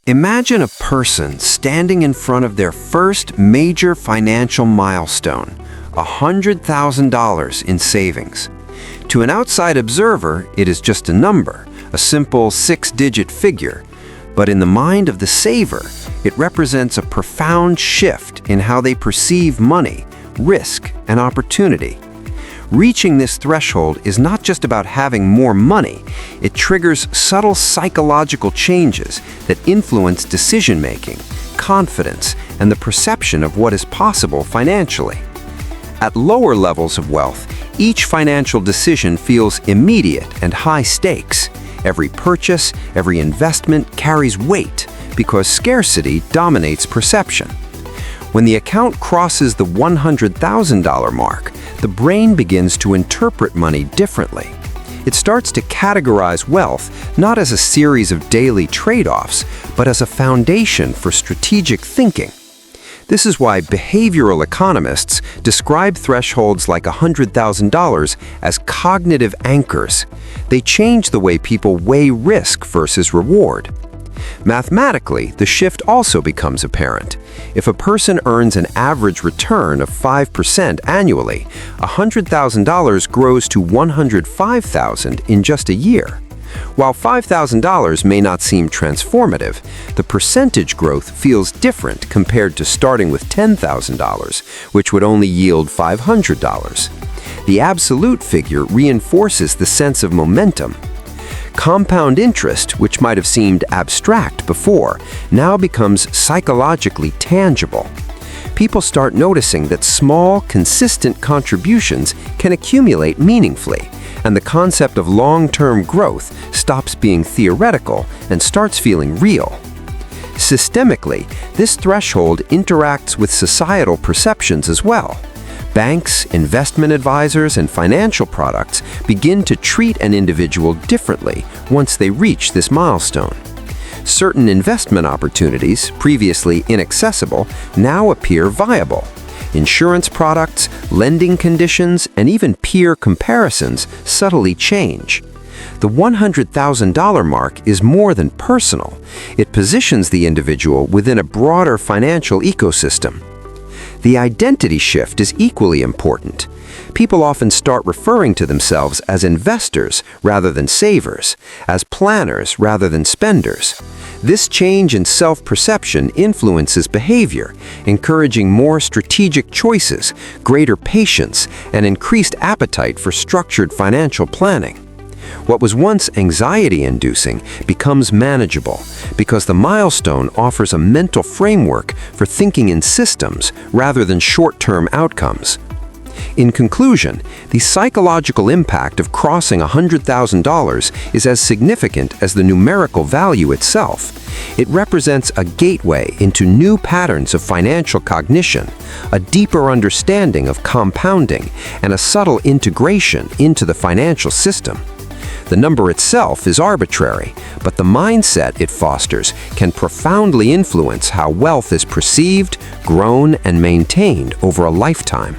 Imagine a person standing in front of their first major financial milestone, $100,000 in savings. To an outside observer, it is just a number, a simple six-digit figure. But in the mind of the saver, it represents a profound shift in how they perceive money, risk, and opportunity. Reaching this threshold is not just about having more money. It triggers subtle psychological changes that influence decision-making, confidence, and the perception of what is possible financially. At lower levels of wealth, each financial decision feels immediate and high stakes. Every purchase, every investment carries weight because scarcity dominates perception. When the account crosses the $100,000 mark, the brain begins to interpret money differently. It starts to categorize wealth not as a series of daily trade-offs, but as a foundation for strategic thinking. This is why behavioral economists describe thresholds like $100,000 as cognitive anchors. They change the way people weigh risk versus reward. Mathematically, the shift also becomes apparent. If a person earns an average return of 5% annually, $100,000 grows to $105,000 in just a year. While $5,000 may not seem transformative, the percentage growth feels different compared to starting with $10,000, which would only yield $500. The absolute figure reinforces the sense of momentum. Compound interest, which might have seemed abstract before, now becomes psychologically tangible. People start noticing that small, consistent contributions can accumulate meaningfully, and the concept of long-term growth stops being theoretical and starts feeling real. Systemically, this threshold interacts with societal perceptions as well. Banks, investment advisors, and financial products begin to treat an individual differently once they reach this milestone. Certain investment opportunities, previously inaccessible, now appear viable. Insurance products, lending conditions, and even peer comparisons subtly change. The $100,000 mark is more than personal. It positions the individual within a broader financial ecosystem. The identity shift is equally important. People often start referring to themselves as investors rather than savers, as planners rather than spenders. This change in self-perception influences behavior, encouraging more strategic choices, greater patience, and increased appetite for structured financial planning. What was once anxiety-inducing becomes manageable because the milestone offers a mental framework for thinking in systems rather than short-term outcomes. In conclusion, the psychological impact of crossing $100,000 is as significant as the numerical value itself. It represents a gateway into new patterns of financial cognition, a deeper understanding of compounding, and a subtle integration into the financial system. The number itself is arbitrary, but the mindset it fosters can profoundly influence how wealth is perceived, grown, and maintained over a lifetime.